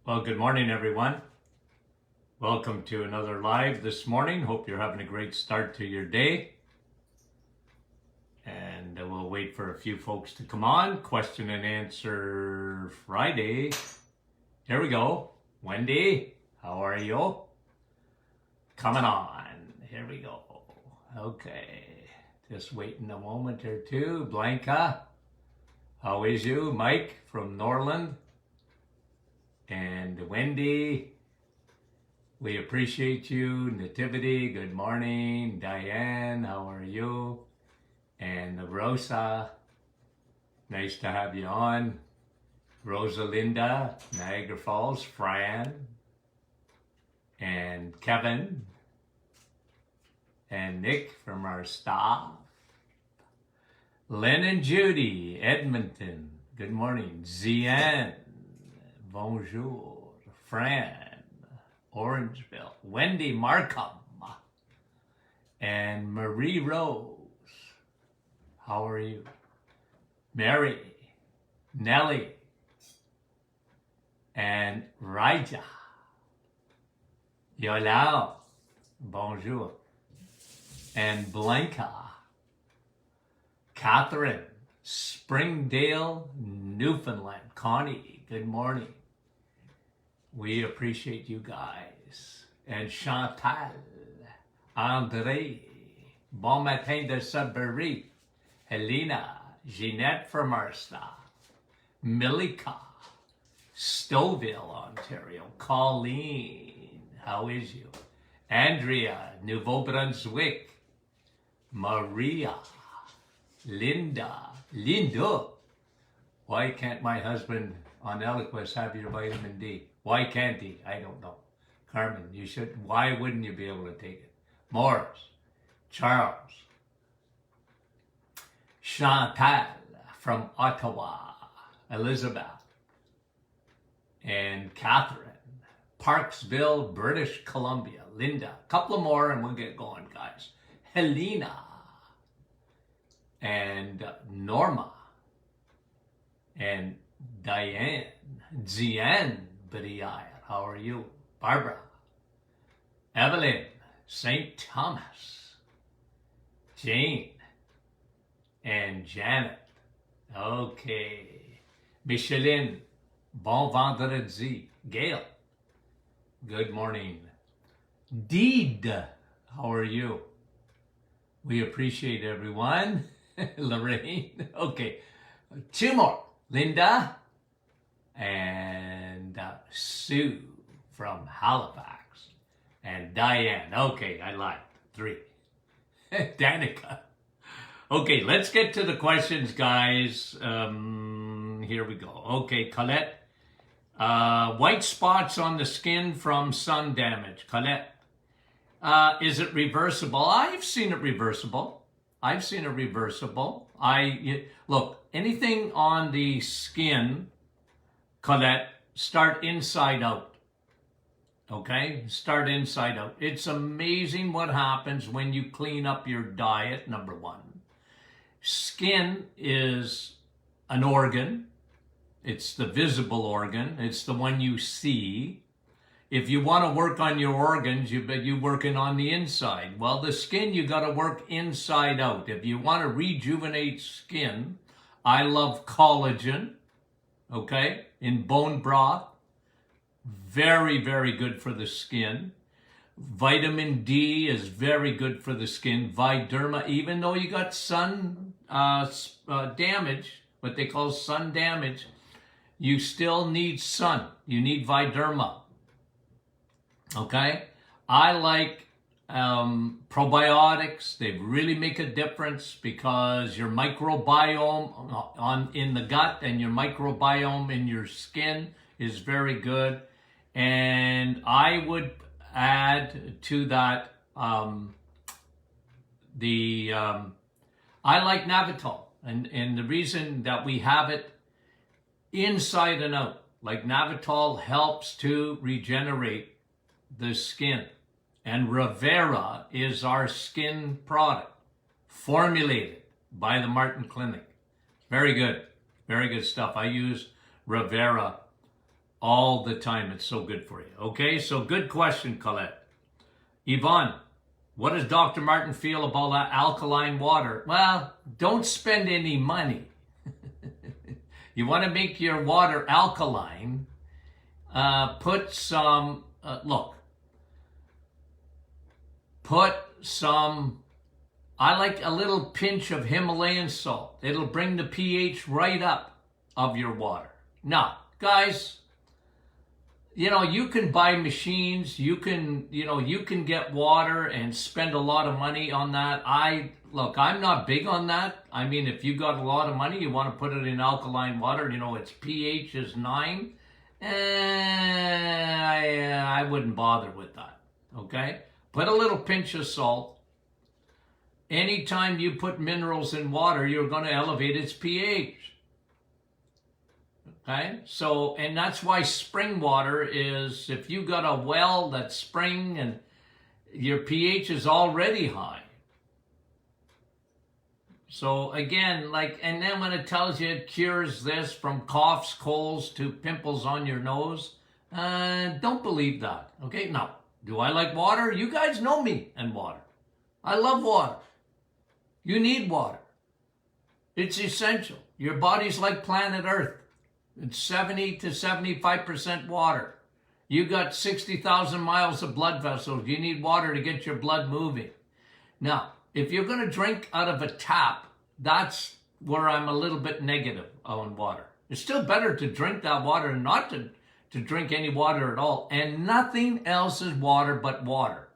Well, good morning, everyone. Welcome to another live this morning. Hope you're having a great start to your day. And we'll wait for a few folks to come on. Question and answer Friday. Here we go. Wendy, how are you? Coming on. Here we go. Okay. Just waiting a moment or two. Blanca, how is you? Mike from Norland. And Wendy, we appreciate you. Nativity, good morning. Diane, how are you? And Rosa, nice to have you on. Rosalinda, Niagara Falls. Fran, and Kevin, and Nick from our staff. Lynn and Judy, Edmonton, good morning. Zian, bonjour. Fran, Orangeville. Wendy Markham, and Marie Rose, how are you? Mary, Nellie, and Raja. Yola, bonjour. And Blanca, Catherine, Springdale, Newfoundland. Connie, good morning. We appreciate you guys. And Chantal, André, bon matin de Sudbury. Helena, Jeanette from our staff. Milika, Stouffville, Ontario. Colleen, how is you? Andrea, Nouveau-Brunswick. Maria, Linda. Why can't my husband on Eliquis have your vitamin D? Why can't he? I don't know. Carmen, you should. Why wouldn't you be able to take it? Morris, Charles, Chantal from Ottawa, Elizabeth, and Catherine, Parksville, British Columbia. Linda, a couple of more and we'll get going, guys. Helena, and Norma, and Diane, Zian Briere, how are you? Barbara, Evelyn, St. Thomas, Jane, and Janet. Okay. Micheline, bon vendredi. Gail, good morning. Deed, how are you? We appreciate everyone. Lorraine, okay. Two more. Linda and Sue from Halifax. And Diane. Okay, I lied. 3. Danica. Okay, let's get to the questions, guys. Here we go. Okay, Colette. White spots on the skin from sun damage. Colette. Is it reversible? I've seen it reversible. Look, anything on the skin, Colette, start inside out. Okay? Start inside out. It's amazing what happens when you clean up your diet, number one. Skin is an organ. It's the visible organ. It's the one you see. If you want to work on your organs, you're working on the inside. Well, the skin, you got to work inside out. If you want to rejuvenate skin, I love collagen, okay, in bone broth. Very, very good for the skin. Vitamin D is very good for the skin. Viderma, even though you got sun damage, what they call sun damage, you still need sun. You need Viderma. Okay, I like probiotics. They really make a difference because your microbiome in the gut and your microbiome in your skin is very good. And I would add to that I like Navitol, and the reason that we have it inside and out, like Navitol helps to regenerate the skin. And Rivera is our skin product, formulated by the Martin Clinic. Very good stuff. I use Rivera all the time. It's so good for you. Okay, so good question, Colette. Yvonne, what does Dr. Martin feel about that alkaline water? Well, don't spend any money. You want to make your water alkaline, put some, I like a little pinch of Himalayan salt. It'll bring the pH right up of your water. Now, guys, you can buy machines, you can get water and spend a lot of money on that. I'm not big on that. I mean, if you got a lot of money, you want to put it in alkaline water, its pH is 9, I wouldn't bother with that, okay? Put a little pinch of salt. Anytime you put minerals in water, you're going to elevate its pH. Okay, so, and that's why spring water is, if you got a well that's spring and your pH is already high. So again, and then when it tells you it cures this from coughs, colds to pimples on your nose, don't believe that. Okay, now, do I like water? You guys know me and water. I love water. You need water. It's essential. Your body's like planet Earth. It's 70 to 75% water. You got 60,000 miles of blood vessels. You need water to get your blood moving. Now, if you're going to drink out of a tap, that's where I'm a little bit negative on water. It's still better to drink that water and not to drink any water at all. And nothing else is water but water.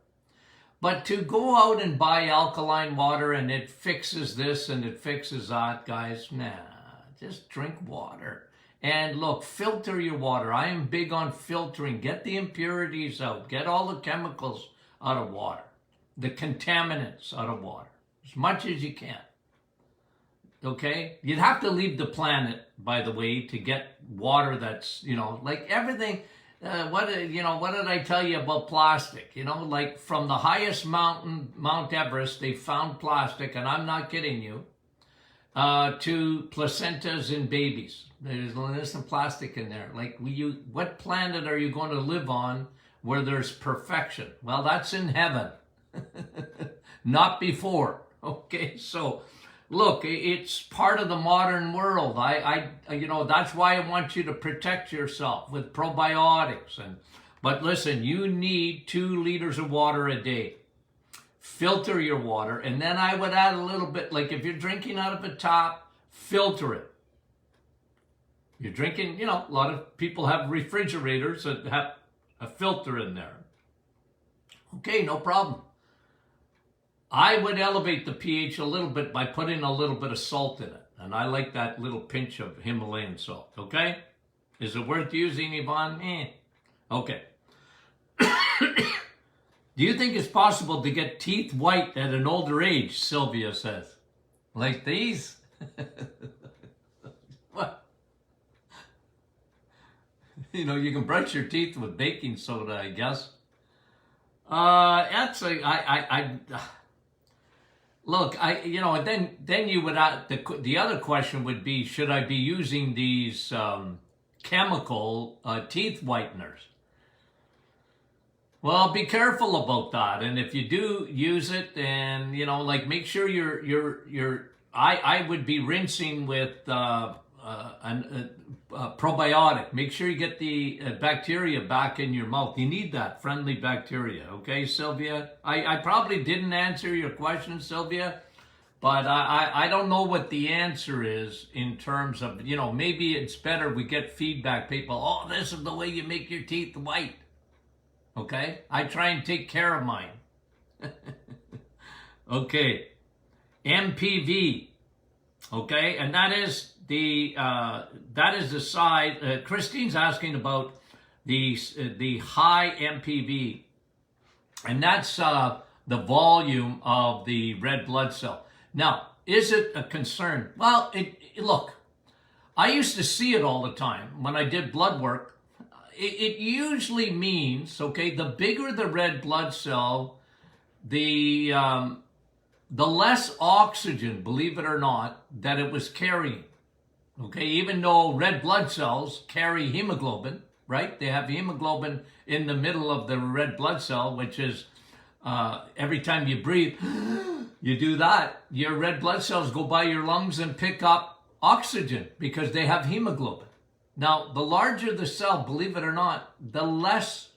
But to go out and buy alkaline water and it fixes this and it fixes that, guys, nah, just drink water. And look, filter your water. I am big on filtering. Get the impurities out. Get all the chemicals out of water. The contaminants out of water. As much as you can. Okay? You'd have to leave the planet, by the way, to get water that's, like everything. What did I tell you about plastic? Like from the highest mountain, Mount Everest, they found plastic, and I'm not kidding you, to placentas in babies. There's some plastic in there. Like, what planet are you going to live on where there's perfection? Well, that's in heaven, not before. Okay, so look, it's part of the modern world. That's why I want you to protect yourself with probiotics. But listen, you need 2 liters of water a day. Filter your water, and then I would add a little bit, like if you're drinking out of a tap, filter it. You're drinking, a lot of people have refrigerators that have a filter in there. Okay, no problem. I would elevate the pH a little bit by putting a little bit of salt in it. And I like that little pinch of Himalayan salt, okay? Is it worth using, Yvonne? Okay. Do you think it's possible to get teeth white at an older age, Sylvia says? Like these? What? You can brush your teeth with baking soda, I guess. Look, then you would, the other question would be, should I be using these chemical teeth whiteners? Well, be careful about that. And if you do use it, and make sure I would be rinsing with a probiotic. Make sure you get the bacteria back in your mouth. You need that friendly bacteria. Okay, Sylvia? I probably didn't answer your question, Sylvia, but I don't know what the answer is in terms of, maybe it's better we get feedback. People, oh, this is the way you make your teeth white. Okay? I try and take care of mine. Okay. MPV. Okay? And that is the size. Christine's asking about the high MPV. And that's the volume of the red blood cell. Now, is it a concern? Well, look, I used to see it all the time when I did blood work. It usually means, okay, the bigger the red blood cell, the less oxygen, believe it or not, that it was carrying. Okay, even though red blood cells carry hemoglobin, right? They have hemoglobin in the middle of the red blood cell, which is every time you breathe, you do that, your red blood cells go by your lungs and pick up oxygen because they have hemoglobin. Now, the larger the cell, believe it or not, the less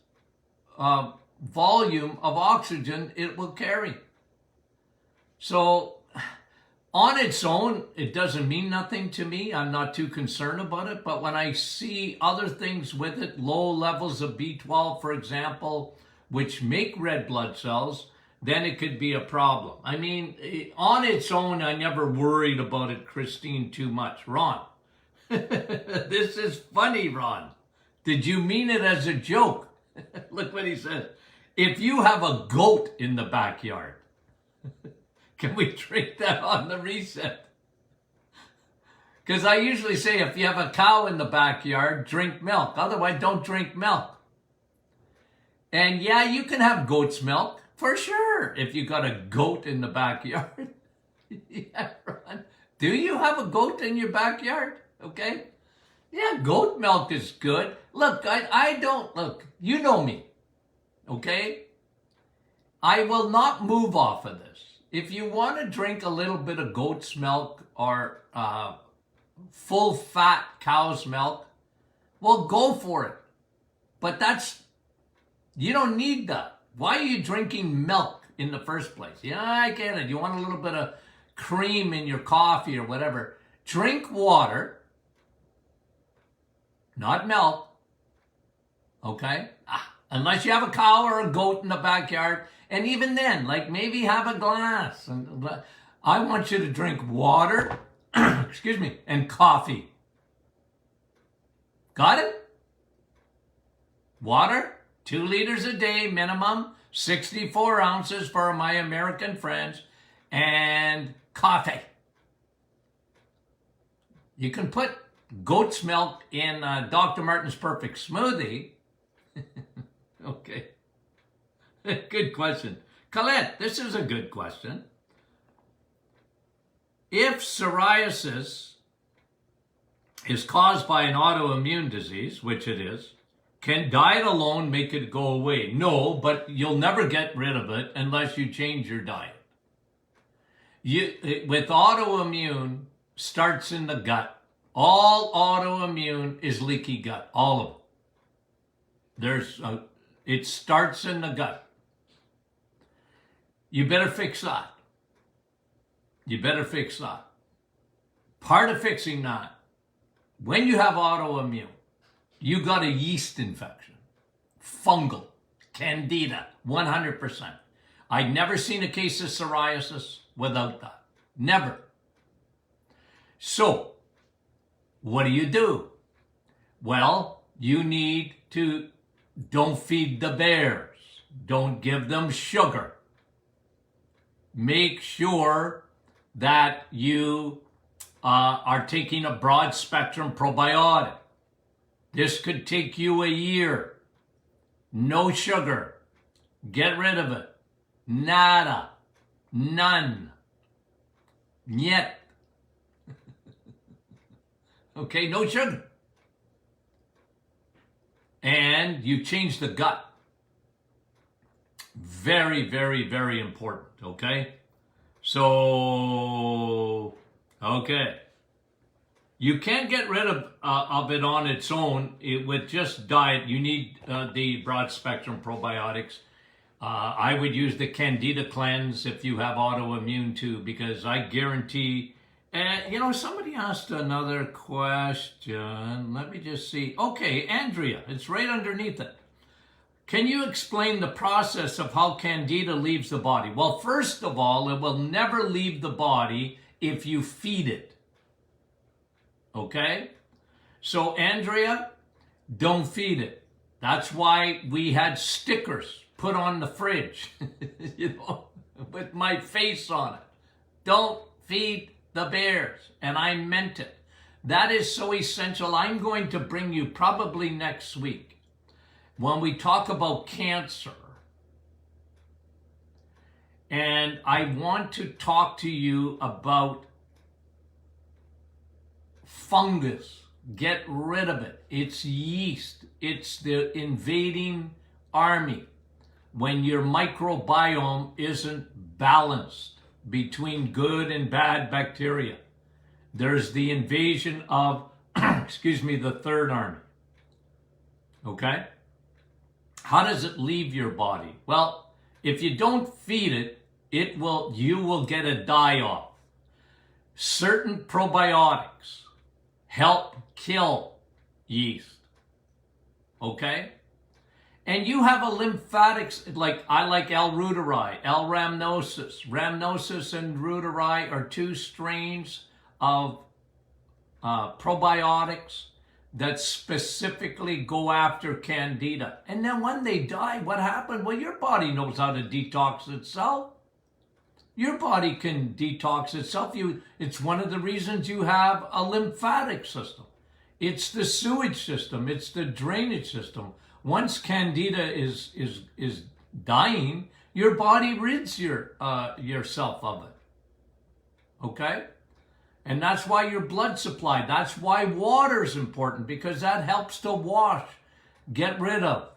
volume of oxygen it will carry. So on its own, it doesn't mean nothing to me. I'm not too concerned about it. But when I see other things with it, low levels of B12, for example, which make red blood cells, then it could be a problem. I mean, on its own, I never worried about it, Christine, too much. Ron, this is funny, Ron. Did you mean it as a joke? Look what he says. If you have a goat in the backyard, can we drink that on the reset? Because I usually say if you have a cow in the backyard, drink milk. Otherwise, don't drink milk. And yeah, you can have goat's milk, for sure, if you got a goat in the backyard. Yeah, Ron. Do you have a goat in your backyard? Okay. Yeah, goat milk is good. Look, I don't, look, you know me. Okay? I will not move off of this. If you want to drink a little bit of goat's milk or full fat cow's milk, well, go for it. But you don't need that. Why are you drinking milk in the first place? Yeah, I get it. You want a little bit of cream in your coffee or whatever. Drink water, not milk. Okay? Unless you have a cow or a goat in the backyard. And even then, like maybe have a glass. I want you to drink water, excuse me, and coffee. Got it? Water, 2 liters a day minimum, 64 ounces for my American friends, and coffee. You can put goat's milk in Dr. Martin's Perfect Smoothie. Okay. Good question. Colette, this is a good question. If psoriasis is caused by an autoimmune disease, which it is, can diet alone make it go away? No, but you'll never get rid of it unless you change your diet. With autoimmune, starts in the gut. All autoimmune is leaky gut, all of it. It starts in the gut. You better fix that. You better fix that. Part of fixing that, when you have autoimmune, you got a yeast infection, fungal, Candida, 100%. I'd never seen a case of psoriasis without that. Never. So, what do? Well, you need to, don't feed the bears. Don't give them sugar. Make sure that you are taking a broad spectrum probiotic. This could take you a year. No sugar. Get rid of it. Nada. None. Yet. Okay, no sugar. And you change the gut. Very, very, very important, okay? So, okay. You can't get rid of it on its own with just diet. You need the broad spectrum probiotics. I would use the Candida cleanse if you have autoimmune too, because I guarantee, somebody asked another question. Let me just see. Okay, Andrea, it's right underneath it. Can you explain the process of how Candida leaves the body? Well, first of all, it will never leave the body if you feed it. Okay? So, Andrea, don't feed it. That's why we had stickers put on the fridge, with my face on it. Don't feed the bears. And I meant it. That is so essential. I'm going to bring you probably next week, when we talk about cancer, and I want to talk to you about fungus, Get rid of it. It's yeast. It's the invading army. When your microbiome isn't balanced between good and bad bacteria, there's the invasion of, excuse me, the third army. Okay? How does it leave your body? Well, if you don't feed it, you will get a die-off. Certain probiotics help kill yeast. Okay? And you have a lymphatics, like I like L. reuteri, L. rhamnosus. Rhamnosus and reuteri are two strains of probiotics that specifically go after Candida. And then when they die, what happened? Well, your body knows how to detox itself. Your body can detox itself. It's one of the reasons you have a lymphatic system. It's the sewage system. It's the drainage system. Once Candida is dying, your body rids yourself of it. Okay? And that's why your blood supply, that's why water is important, because that helps to wash, get rid of.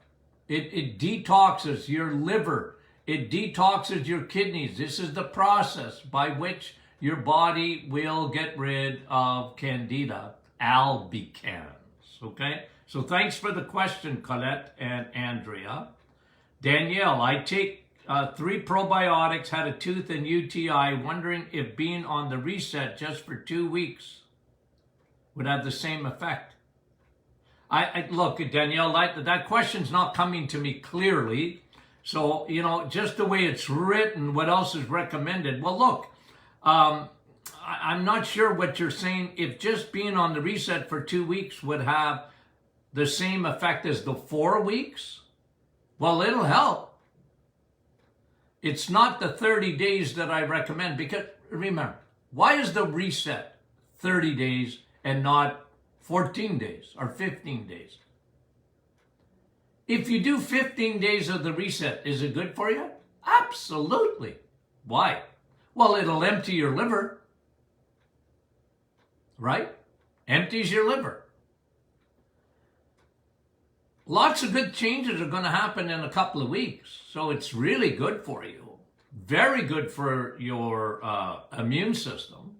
It detoxes your liver. It detoxes your kidneys. This is the process by which your body will get rid of Candida albicans. Okay? So thanks for the question, Colette and Andrea. Danielle, I take 3 probiotics, had a tooth and UTI, wondering if being on the reset just for 2 weeks would have the same effect. Look, Danielle, that question's not coming to me clearly. So, just the way it's written, what else is recommended? Well, look, I'm not sure what you're saying. If just being on the reset for 2 weeks would have the same effect as the 4 weeks, well, it'll help. It's not the 30 days that I recommend, because remember, why is the reset 30 days and not 14 days or 15 days? If you do 15 days of the reset, is it good for you? Absolutely. Why? Well, it'll empty your liver, right? Empties your liver. Lots of good changes are going to happen in a couple of weeks. So it's really good for you. Very good for your immune system.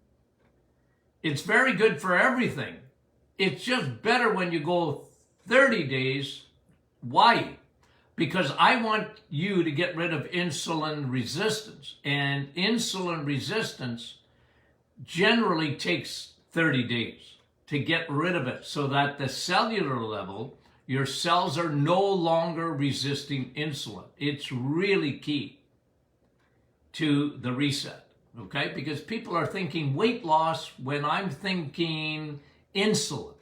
It's very good for everything. It's just better when you go 30 days. Why? Because I want you to get rid of insulin resistance. And insulin resistance generally takes 30 days to get rid of it, so that the cellular level, your cells are no longer resisting insulin. It's really key to the reset, okay? Because people are thinking weight loss when I'm thinking insulin.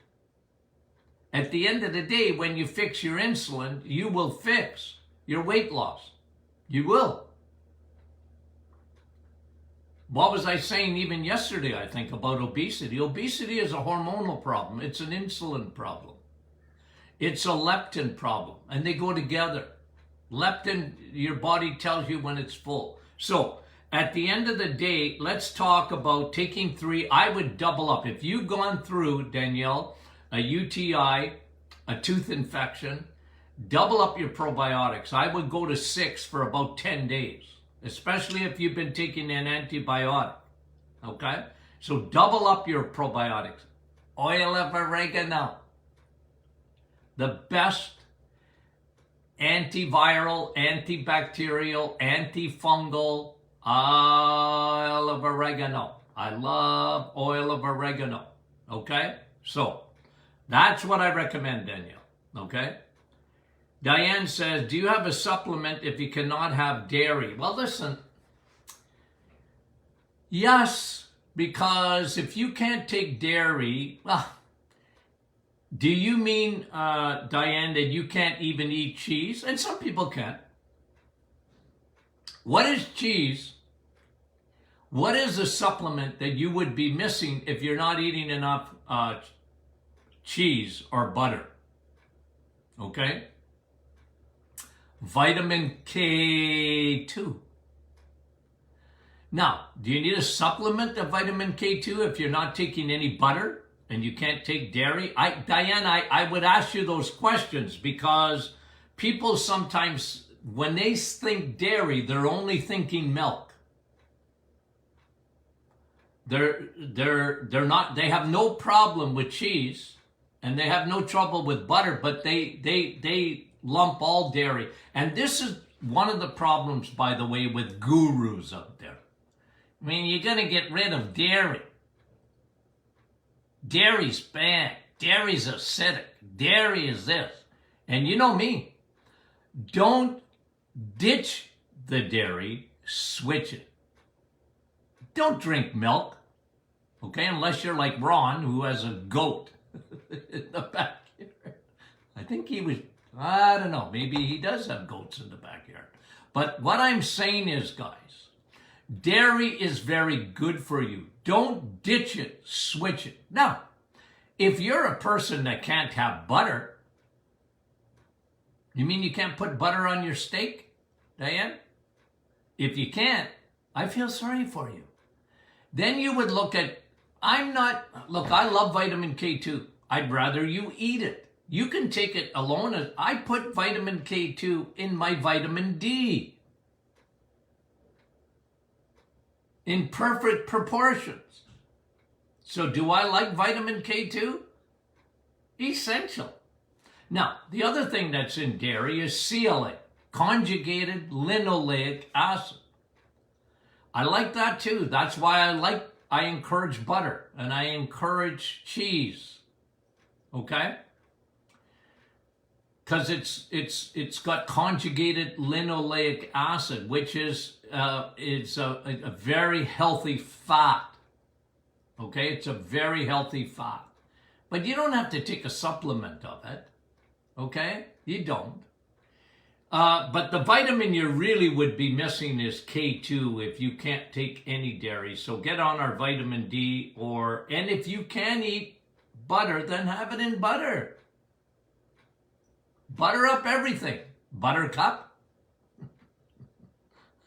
At the end of the day, when you fix your insulin, you will fix your weight loss. You will. What was I saying even yesterday, I think, about obesity? Obesity is a hormonal problem. It's an insulin problem. It's a leptin problem, and they go together. Leptin, your body tells you when it's full. So at the end of the day, let's talk about taking 3. I would double up. If you've gone through, Danielle, a UTI, a tooth infection, double up your probiotics. I would go to 6 for about 10 days, especially if you've been taking an antibiotic, okay? So double up your probiotics. Oil of oregano, the best antiviral, antibacterial, antifungal oil of oregano. I love oil of oregano, okay? So that's what I recommend, Danielle, okay? Diane says, do you have a supplement if you cannot have dairy? Well, listen, yes, because if you can't take dairy, well, do you mean, Diane, that you can't even eat cheese? And some people can't. What is cheese? What is a supplement that you would be missing if you're not eating enough cheese or butter? Okay? Vitamin K2. Now, do you need a supplement of vitamin K2 if you're not taking any butter? and you can't take dairy? Diane, I would ask you those questions because people sometimes, when they think dairy, they're only thinking milk. They're not, they have no problem with cheese and they have no trouble with butter, but they lump all dairy. And this is one of the problems, by the way, with gurus out there. I mean, you're going to get rid of dairy. Dairy's bad. Dairy's acidic. Dairy is this. And you know me. Don't ditch the dairy, switch it. Don't drink milk, okay, unless you're like Ron, who has a goat in the backyard. I think he was, I don't know, maybe he does have goats in the backyard. But what I'm saying is, guys, dairy is very good for you. Don't ditch it, switch it. Now, if you're a person that can't have butter, you mean you can't put butter on your steak, Diane? If you can't, I feel sorry for you. Then you would look at, I love vitamin K2. I'd rather you eat it. You can take it alone. I put vitamin K2 in my vitamin D in perfect proportions. So do I like vitamin K2? Essential. Now, the other thing that's in dairy is CLA, conjugated linoleic acid. I like that too. That's why I encourage butter and I encourage cheese. Okay? Because it's got conjugated linoleic acid, which is it's a very healthy fat. Okay, it's a very healthy fat. But you don't have to take a supplement of it. Okay, you don't. But the vitamin you really would be missing is K2 if you can't take any dairy. So get on our vitamin D, and if you can eat butter, then have it in butter. Butter up everything. Buttercup.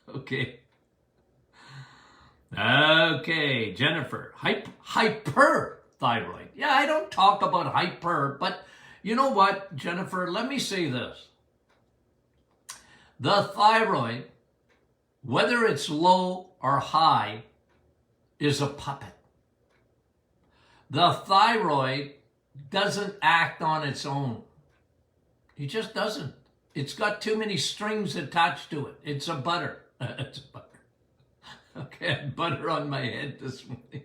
Okay. Okay, Jennifer. Hyper-thyroid. Yeah, I don't talk about hyper, but you know what, Jennifer? Let me say this. The thyroid, whether it's low or high, is a puppet. The thyroid doesn't act on its own. It just doesn't. It's got too many strings attached to it. It's a butter. It's a butter. Okay, I had butter on my head this morning.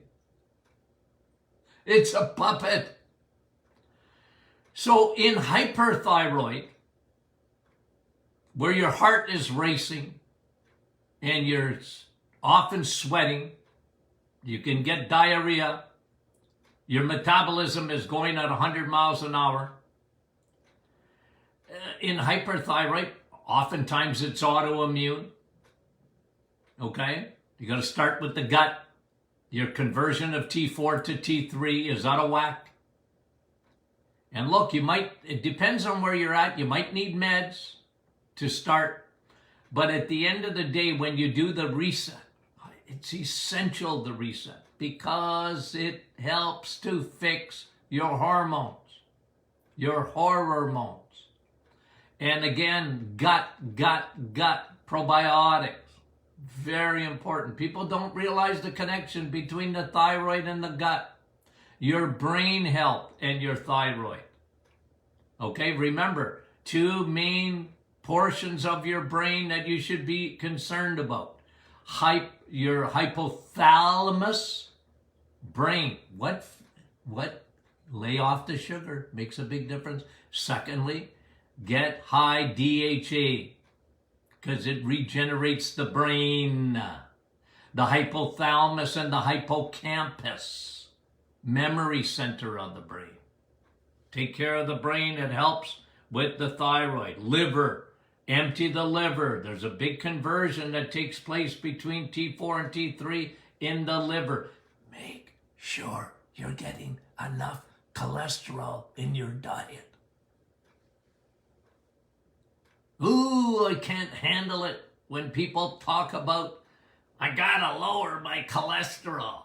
It's a puppet. So in hyperthyroid, where your heart is racing and you're often sweating, you can get diarrhea, your metabolism is going at 100 miles an hour. In hyperthyroid, oftentimes it's autoimmune. Okay? You got to start with the gut. Your conversion of T4 to T3 is out of whack. And look, it depends on where you're at. You might need meds to start. But at the end of the day, when you do the reset, it's essential, the reset, because it helps to fix your hormones, your hormones. And again, gut, probiotics, very important. People don't realize the connection between the thyroid and the gut, your brain health and your thyroid. Okay, remember, two main portions of your brain that you should be concerned about. Your hypothalamus brain. What? Lay off the sugar. Makes a big difference. Secondly, get high DHA because it regenerates the brain. The hypothalamus and the hippocampus, memory center of the brain. Take care of the brain. It helps with the thyroid. Liver. Empty the liver. There's a big conversion that takes place between T4 and T3 in the liver. Make sure you're getting enough cholesterol in your diet. Ooh, I can't handle it when people talk about, I gotta lower my cholesterol.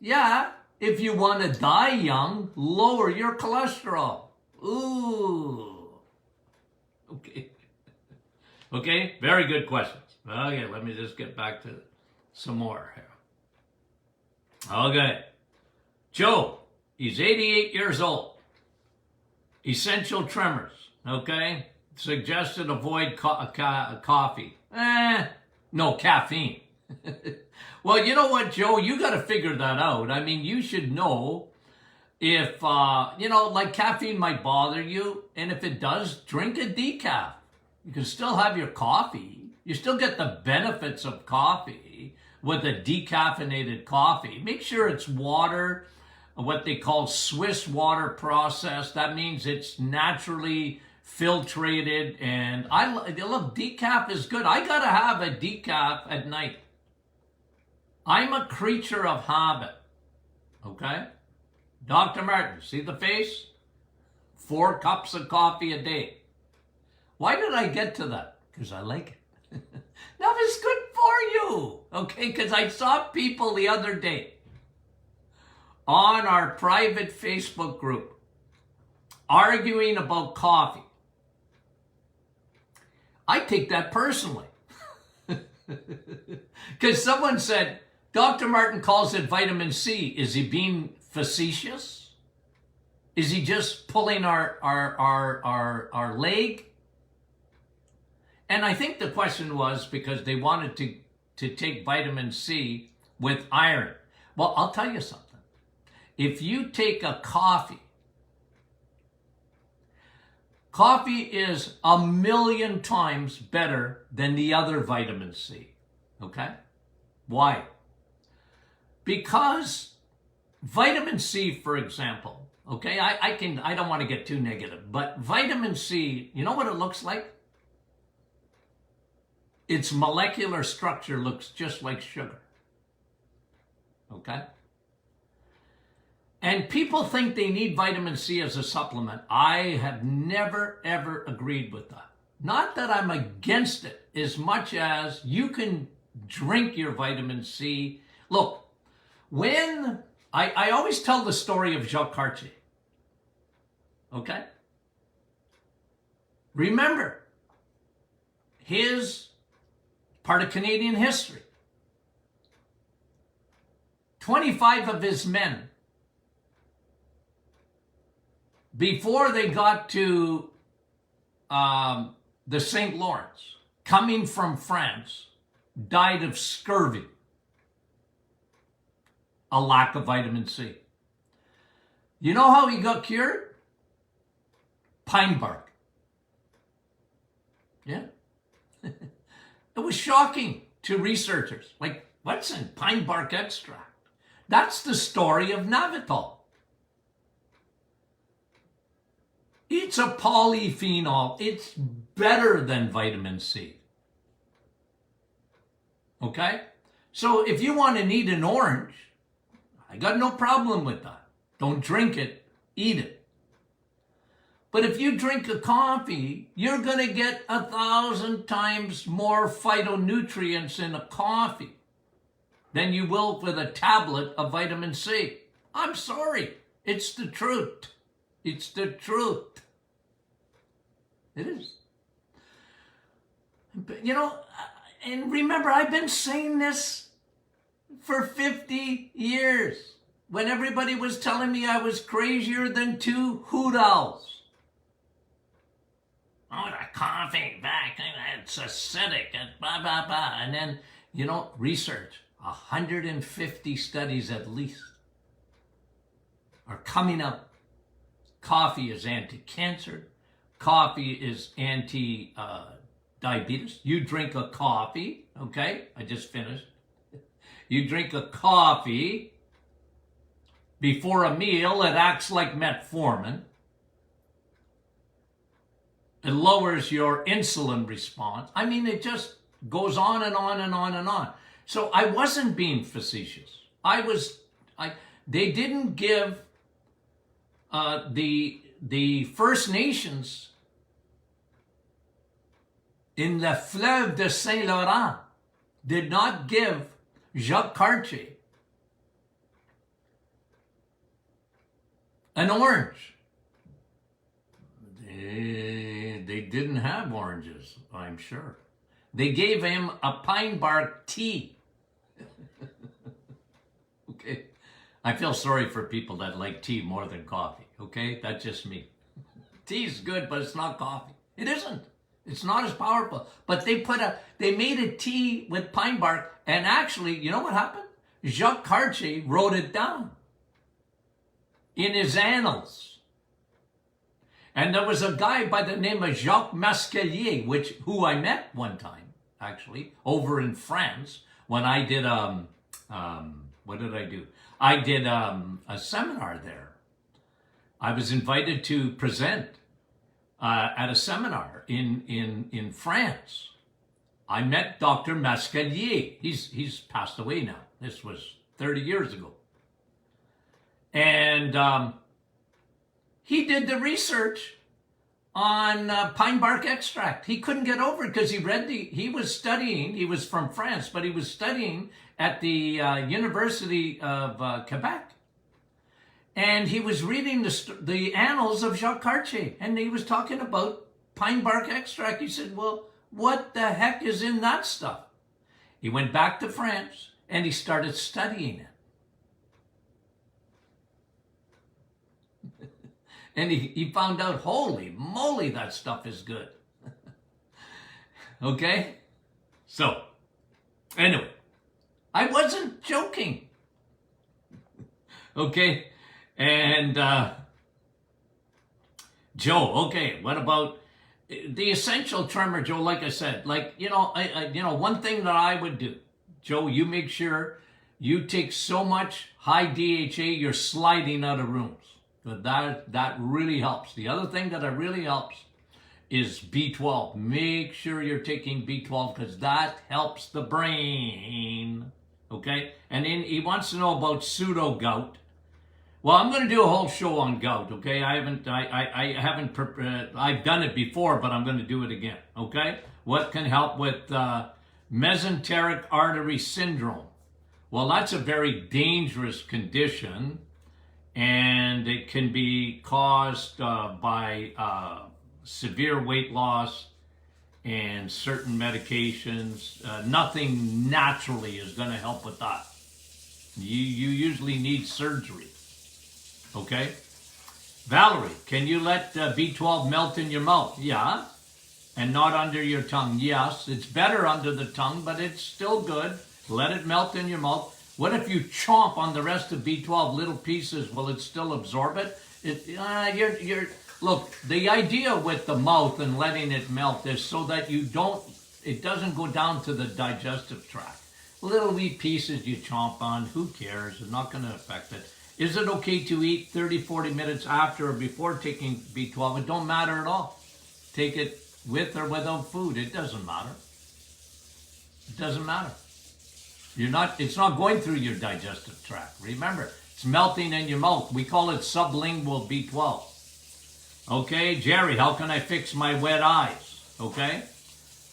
Yeah, If you want to die young, lower your cholesterol. Ooh. Okay. Okay, very good questions. Okay, let me just get back to some more here. Okay. Joe, he's 88 years old. Essential tremors, okay? Suggested avoid coffee. No, caffeine. Well, you know what, Joe? You got to figure that out. I mean, you should know if, like caffeine might bother you. And if it does, drink a decaf. You can still have your coffee. You still get the benefits of coffee with a decaffeinated coffee. Make sure it's water, what they call Swiss water process. That means it's naturally filtrated. And look, decaf is good. I got to have a decaf at night. I'm a creature of habit. Okay? Dr. Martin, see the face? 4 cups of coffee a day. Why did I get to that? Because I like it. That is good for you. Okay? Because I saw people the other day on our private Facebook group arguing about coffee. I take that personally. Because someone said, Dr. Martin calls it vitamin C. Is he being facetious? Is he just pulling our leg? And I think the question was because they wanted to take vitamin C with iron. Well, I'll tell you something. If you take a coffee is 1,000,000 times better than the other vitamin C. Okay? Why? Because vitamin C, for example, okay, I don't want to get too negative, but vitamin C, you know what it looks like? Its molecular structure looks just like sugar. Okay? And people think they need vitamin C as a supplement. I have never, ever agreed with that. Not that I'm against it as much as you can drink your vitamin C. Look, when I always tell the story of Jacques Cartier. Okay? Remember, his part of Canadian history. 25 of his men, before they got to the St. Lawrence, coming from France, died of scurvy, a lack of vitamin C. You know how he got cured? Pine bark. Yeah. It was shocking to researchers. Like, what's in pine bark extract? That's the story of Navital. It's a polyphenol. It's better than vitamin C. Okay? So if you want to eat an orange, I got no problem with that. Don't drink it, eat it. But if you drink a coffee, you're going to get 1,000 times more phytonutrients in a coffee than you will with a tablet of vitamin C. I'm sorry. It's the truth. It's the truth. It is. But, you know, and remember, I've been saying this for 50 years when everybody was telling me I was crazier than 2 hoot owls. Oh, the coffee back, it's acidic, and blah, blah, blah. And then, you know, research, 150 studies at least are coming up. Coffee is anti-cancer. Coffee is anti-diabetes. You drink a coffee, okay? I just finished. You drink a coffee before a meal, it acts like metformin. It lowers your insulin response. I mean, it just goes on and on and on and on. So I wasn't being facetious. They didn't give the First Nations in the Fleuve de Saint Laurent did not give Jacques Cartier An orange. They didn't have oranges, I'm sure. They gave him a pine bark tea. Okay. I feel sorry for people that like tea more than coffee. Okay. That's just me. Tea's good, but it's not coffee. It isn't. It's not as powerful. But they made a tea with pine bark, and actually, you know what happened? Jacques Cartier wrote it down in his annals. And there was a guy by the name of Jacques Mascalier, who I met one time, actually, over in France, when I did, what did I do? I did a seminar there. I was invited to present at a seminar in France. I met Dr. Mascalier. He's passed away now. This was 30 years ago. And he did the research on pine bark extract. He couldn't get over it because he was studying, he was from France, but he was studying at the University of Quebec. And he was reading the annals of Jacques Cartier, and he was talking about pine bark extract. He said, well, what the heck is in that stuff? He went back to France, and he started studying it. And he found out, holy moly, that stuff is good. Okay? So, anyway, I wasn't joking. Okay? And Joe, okay, what about the essential tremor, Joe? Like I said, like, one thing that I would do, Joe, you make sure you take so much high DHA, you're sliding out of rooms. That really helps. The other thing that really helps is B12. Make sure you're taking B12 because that helps the brain. Okay? And then he wants to know about pseudo gout. Well, I'm going to do a whole show on gout. Okay? I've done it before, but I'm going to do it again. Okay? What can help with mesenteric artery syndrome? Well, that's a very dangerous condition. And it can be caused by severe weight loss and certain medications. Nothing naturally is going to help with that. You usually need surgery. Okay? Valerie, can you let B12 melt in your mouth? Yeah. And not under your tongue? Yes. It's better under the tongue, but it's still good. Let it melt in your mouth. What if you chomp on the rest of B12 little pieces? Will it still absorb it? Look, the idea with the mouth and letting it melt is so that it doesn't go down to the digestive tract. Little wee pieces you chomp on, who cares? It's not going to affect it. Is it okay to eat 30, 40 minutes after or before taking B12? It don't matter at all. Take it with or without food. It doesn't matter. It doesn't matter. It's not going through your digestive tract. Remember, it's melting in your mouth. We call it sublingual B12. Okay, Jerry, how can I fix my wet eyes? Okay,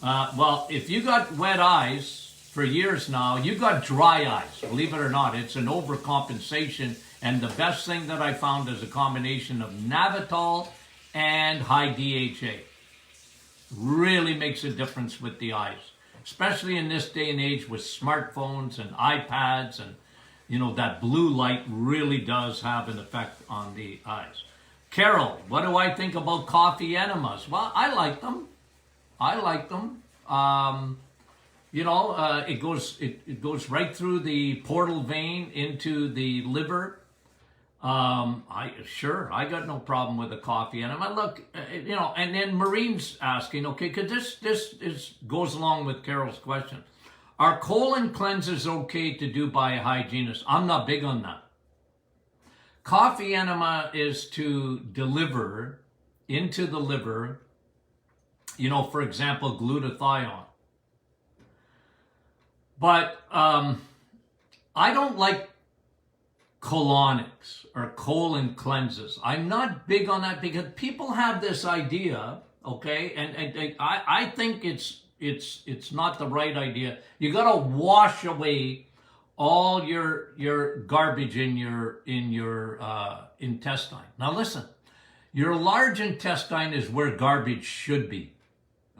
well, if you got wet eyes for years now, you got dry eyes. Believe it or not, it's an overcompensation. And the best thing that I found is a combination of Navitol and high DHA. Really makes a difference with the eyes. Especially in this day and age with smartphones and iPads and, that blue light really does have an effect on the eyes. Carol, what do I think about coffee enemas? Well, I like them. It goes right through the portal vein into the liver. I got no problem with a coffee enema. Look, and then Marine's asking, okay, because this goes along with Carol's question. Are colon cleanses okay to do by a hygienist? I'm not big on that. Coffee enema is to deliver into the liver, for example, glutathione. But I don't like colonics or colon cleanses. I'm not big on that because people have this idea, okay, and I think it's not the right idea. You got to wash away all your garbage in your intestine. Now listen, your large intestine is where garbage should be,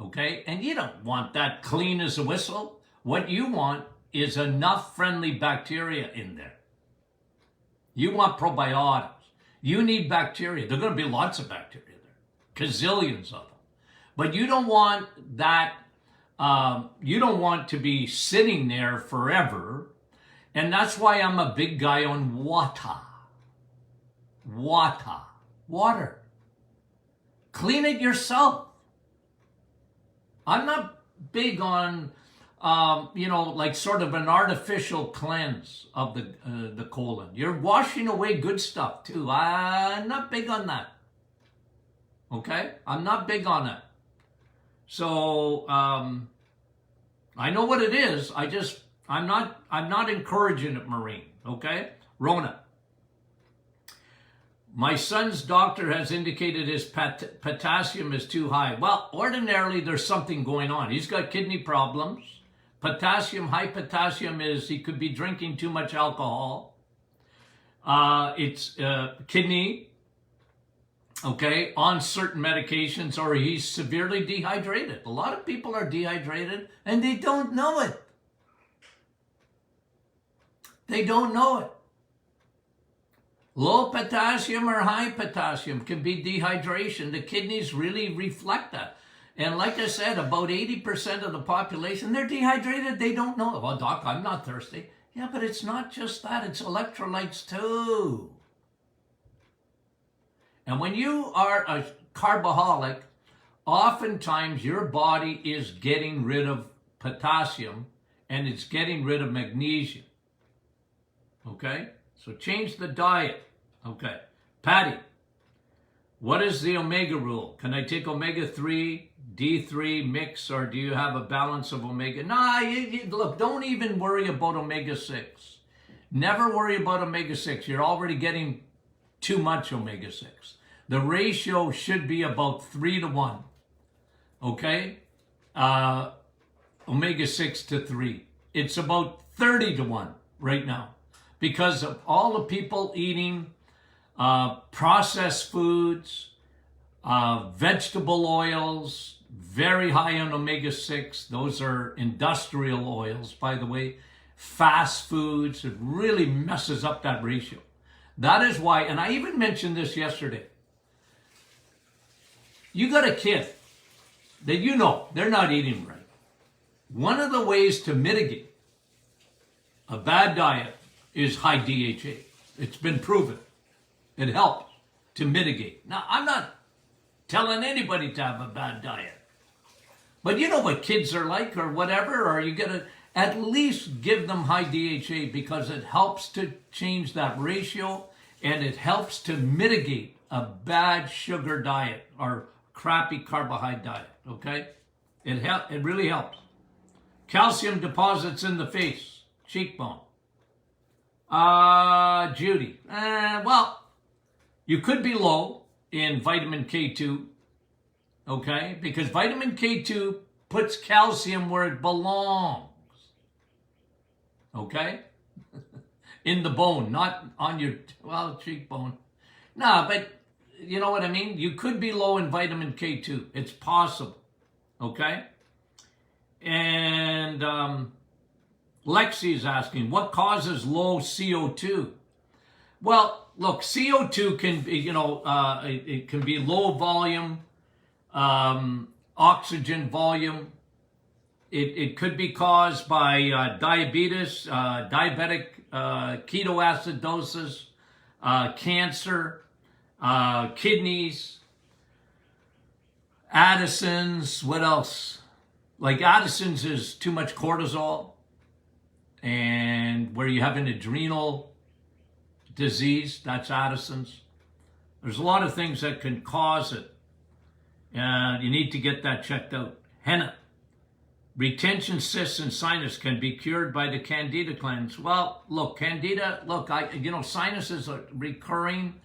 okay? And you don't want that clean as a whistle. What you want is enough friendly bacteria in there. You want probiotics. You need bacteria. There are going to be lots of bacteria there, gazillions of them. But you don't want that, you don't want to be sitting there forever. And that's why I'm a big guy on water. Water. Clean it yourself. I'm not big on, like sort of an artificial cleanse of the colon. You're washing away good stuff too. I'm not big on that. Okay? I'm not big on that. So, I know what it is. I'm not encouraging it, Maureen. Okay? Rona. My son's doctor has indicated his potassium is too high. Well, ordinarily there's something going on. He's got kidney problems. High potassium is he could be drinking too much alcohol. It's kidney, okay, on certain medications, or he's severely dehydrated. A lot of people are dehydrated and they don't know it. They don't know it. Low potassium or high potassium can be dehydration. The kidneys really reflect that. And like I said, about 80% of the population, they're dehydrated. They don't know it. Well, doc, I'm not thirsty. Yeah, but it's not just that. It's electrolytes too. And when you are a carboholic, oftentimes your body is getting rid of potassium and it's getting rid of magnesium. Okay? So change the diet. Okay. Patty, what is the omega rule? Can I take omega-3, D3 mix, or do you have a balance of omega? Nah, look, don't even worry about omega-6. Never worry about omega-6. You're already getting too much omega-6. The ratio should be about 3-to-1. Okay? Omega-6 to 3. It's about 30-to-1 right now because of all the people eating processed foods, vegetable oils, very high on omega-6. Those are industrial oils, by the way. Fast foods. It really messes up that ratio. That is why, and I even mentioned this yesterday. You got a kid that you know they're not eating right. One of the ways to mitigate a bad diet is high DHA. It's been proven. It helps to mitigate. Now, I'm not telling anybody to have a bad diet. But you know what kids are like or whatever, or you got to at least give them high DHA because it helps to change that ratio and it helps to mitigate a bad sugar diet or crappy carbohydrate diet, okay? It really helps. Calcium deposits in the face, cheekbone. Judy, well, you could be low in vitamin K2, okay? Because vitamin K2 puts calcium where it belongs, okay? In the bone, not on your, cheekbone. No, but you know what I mean? You could be low in vitamin K2. It's possible, okay? And Lexi is asking, what causes low CO2? Well, look, CO2 can be, it can be low volume, oxygen volume. It could be caused by diabetes, diabetic ketoacidosis, cancer, kidneys, Addison's, what else? Like Addison's is too much cortisol, and where you have an adrenal disease, that's Addison's. There's a lot of things that can cause it. You need to get that checked out. Henna, retention cysts and sinus can be cured by the Candida cleanse. Well, look, Candida, sinuses are recurring.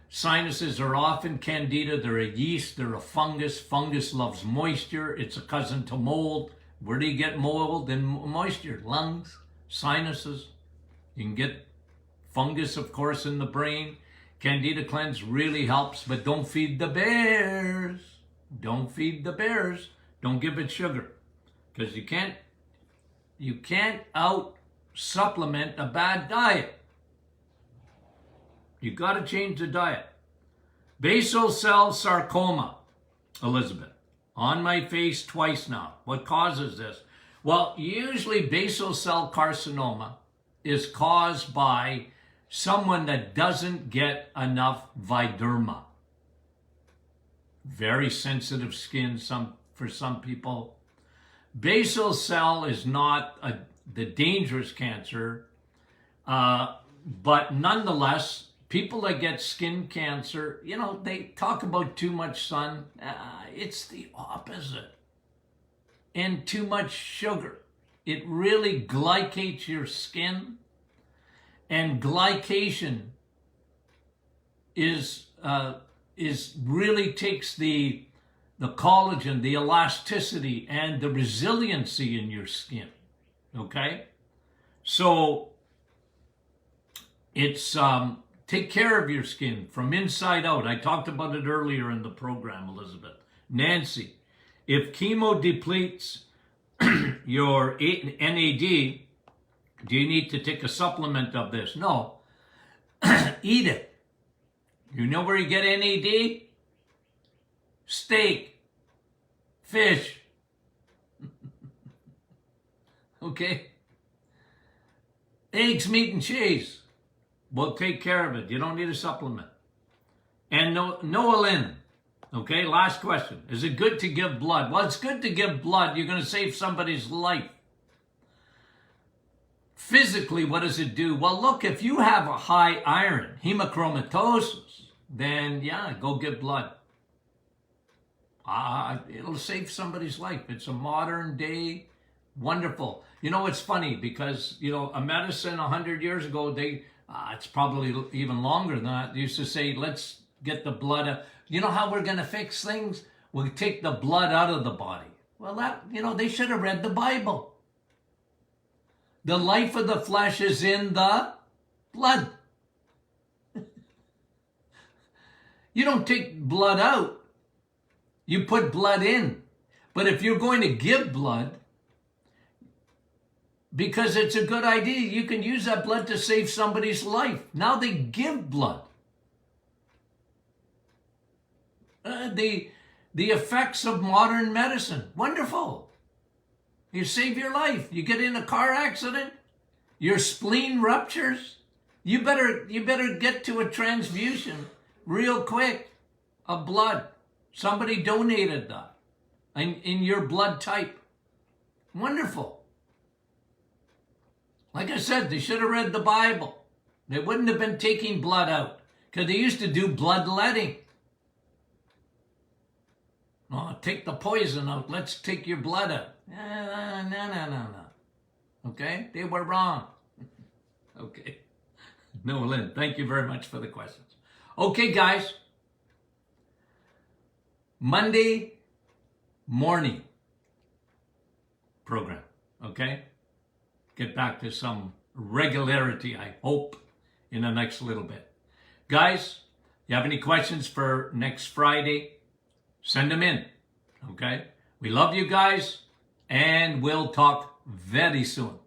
Sinuses are often Candida. They're a yeast. They're a fungus. Fungus loves moisture. It's a cousin to mold. Where do you get mold and moisture? Lungs, sinuses. You can get fungus, of course, in the brain. Candida cleanse really helps, but don't feed the bears. Don't feed the bears. Don't give it sugar, because you can't out supplement a bad diet. You got to change the diet. Basal cell sarcoma, Elizabeth, on my face twice now. What causes this? Well, usually basal cell carcinoma is caused by someone that doesn't get enough viderma. Very sensitive skin for some people. Basal cell is not the dangerous cancer, but nonetheless, people that get skin cancer, they talk about too much sun. It's the opposite. And too much sugar. It really glycates your skin. And glycation is really takes the collagen, the elasticity, and the resiliency in your skin. Okay? So it's take care of your skin from inside out. I talked about it earlier in the program, Elizabeth. Nancy, if chemo depletes your NAD, do you need to take a supplement of this? No. Eat it. You know where you get NAD? Steak. Fish. Okay? Eggs, meat, and cheese. We'll take care of it. You don't need a supplement. And Noelin. Okay, last question. Is it good to give blood? Well, it's good to give blood. You're going to save somebody's life. Physically, what does it do? Well, look, if you have a high iron, hemochromatosis, then yeah, go give blood. It'll save somebody's life. It's a modern day, wonderful. It's funny because, a medicine 100 years ago, it's probably even longer than that. They used to say, let's get the blood out. You know how we're going to fix things? We'll take the blood out of the body. Well, they should have read the Bible. The life of the flesh is in the blood. You don't take blood out. You put blood in. But if you're going to give blood, because it's a good idea, you can use that blood to save somebody's life. Now they give blood. The effects of modern medicine, wonderful. You save your life. You get in a car accident, your spleen ruptures. You better get to a transfusion real quick of blood. Somebody donated that in your blood type. Wonderful. Like I said, they should have read the Bible. They wouldn't have been taking blood out because they used to do bloodletting. Oh, take the poison out. Let's take your blood out. No. Okay? They were wrong. Okay. No, Lynn, thank you very much for the questions. Okay, guys. Monday morning program. Okay? Get back to some regularity, I hope, in the next little bit. Guys, you have any questions for next Friday? Send them in, okay? We love you guys, and we'll talk very soon.